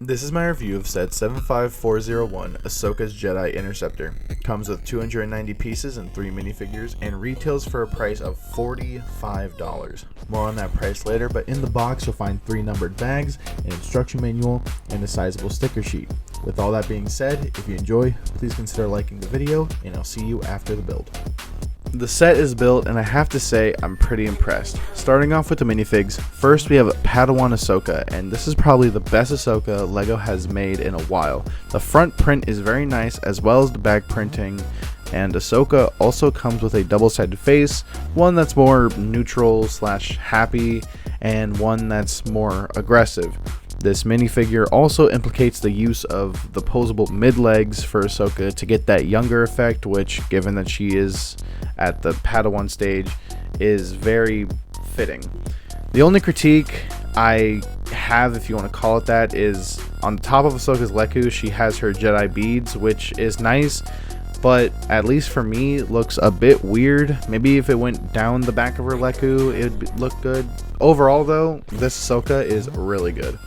This is my review of set 75401 Ahsoka's Jedi Interceptor. It comes with 290 pieces and 3 minifigures and retails for a price of $45. More on that price later, but in the box you'll find 3 numbered bags, an instruction manual, and a sizable sticker sheet. With all that being said, if you enjoy, please consider liking the video, and I'll see you after the build. The set is built, and I have to say I'm pretty impressed. Starting off with the minifigs, first we have Padawan Ahsoka, and this is probably the best Ahsoka LEGO has made in a while. The front print is very nice, as well as the back printing, and Ahsoka also comes with a double-sided face, one that's more neutral / happy, and one that's more aggressive. This minifigure also implicates the use of the posable mid-legs for Ahsoka to get that younger effect, which, given that she is at the Padawan stage, is very fitting. The only critique I have, if you want to call it that, is on the top of Ahsoka's Leku, she has her Jedi beads, which is nice, but at least for me, looks a bit weird. Maybe if it went down the back of her Leku, it would look good. Overall, though, this Ahsoka is really good.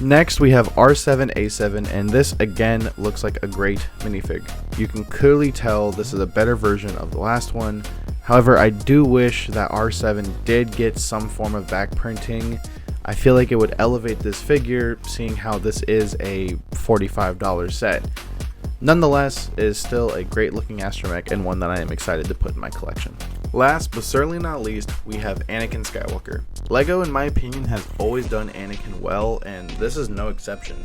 Next, we have R7A7, and this again looks like a great minifig. You can clearly tell this is a better version of the last one. However, I do wish that R7 did get some form of back printing. I feel like it would elevate this figure, seeing how this is a $45 set. Nonetheless, it is still a great looking astromech and one that I am excited to put in my collection. Last but certainly not least, we have Anakin Skywalker. LEGO, in my opinion, has always done Anakin well, and this is no exception.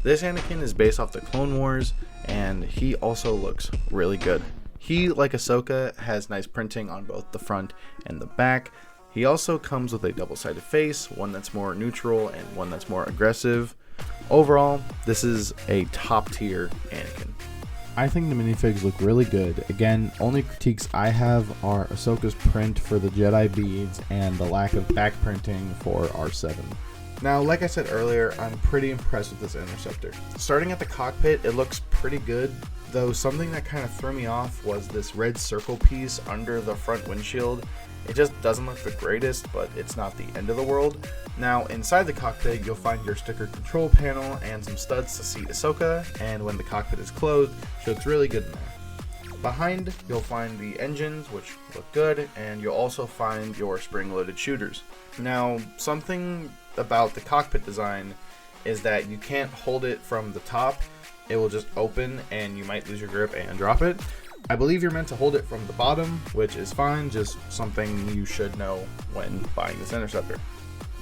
This Anakin is based off the Clone Wars, and he also looks really good. He, like Ahsoka, has nice printing on both the front and the back. He also comes with a double-sided face, one that's more neutral and one that's more aggressive. Overall, this is a top-tier Anakin. I think the minifigs look really good. Again, only critiques I have are Ahsoka's print for the Jedi beads and the lack of back printing for R7. Now, like I said earlier, I'm pretty impressed with this Interceptor. Starting at the cockpit, it looks pretty good, though something that kind of threw me off was this red circle piece under the front windshield. It just doesn't look the greatest, but it's not the end of the world. Now, inside the cockpit, you'll find your sticker control panel and some studs to seat Ahsoka, and when the cockpit is closed, she looks really good in there. Behind, you'll find the engines, which look good, and you'll also find your spring-loaded shooters. Now, something about the cockpit design is that you can't hold it from the top. It will just open, and you might lose your grip and drop it. I believe you're meant to hold it from the bottom, which is fine, just something you should know when buying this Interceptor.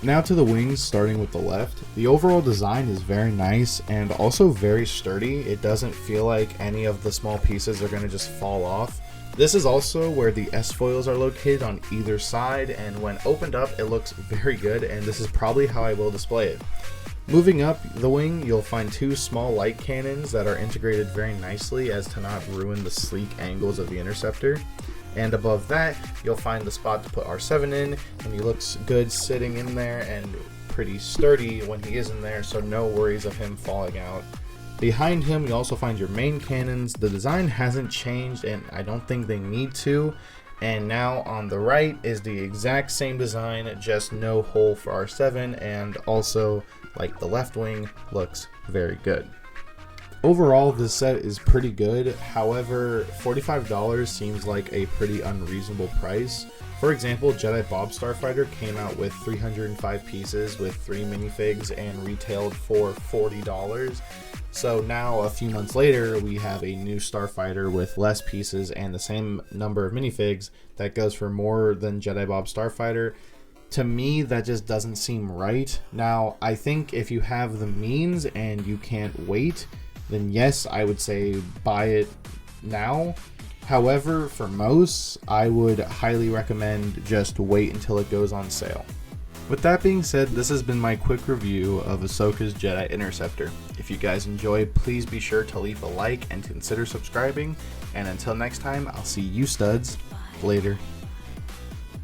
Now to the wings, starting with the left. The overall design is very nice and also very sturdy. It doesn't feel like any of the small pieces are going to just fall off. This is also where the S-foils are located on either side, and when opened up, it looks very good, and this is probably how I will display it. Moving up the wing, you'll find 2 small light cannons that are integrated very nicely as to not ruin the sleek angles of the Interceptor. And above that, you'll find the spot to put R7 in, and he looks good sitting in there and pretty sturdy when he is in there, so no worries of him falling out. Behind him, you also find your main cannons. The design hasn't changed, and I don't think they need to. And now on the right is the exact same design, just no hole for R7, and also, like the left wing, looks very good. Overall, this set is pretty good. However, $45 seems like a pretty unreasonable price. For example, Jedi Bob Starfighter came out with 305 pieces with 3 minifigs and retailed for $40. So now, a few months later, we have a new Starfighter with less pieces and the same number of minifigs that goes for more than Jedi Bob Starfighter. To me, that just doesn't seem right. Now, I think if you have the means and you can't wait, then yes, I would say buy it now. However, for most, I would highly recommend just wait until it goes on sale. With that being said, this has been my quick review of Ahsoka's Jedi Interceptor. If you guys enjoyed, please be sure to leave a like and consider subscribing. And until next time, I'll see you studs later.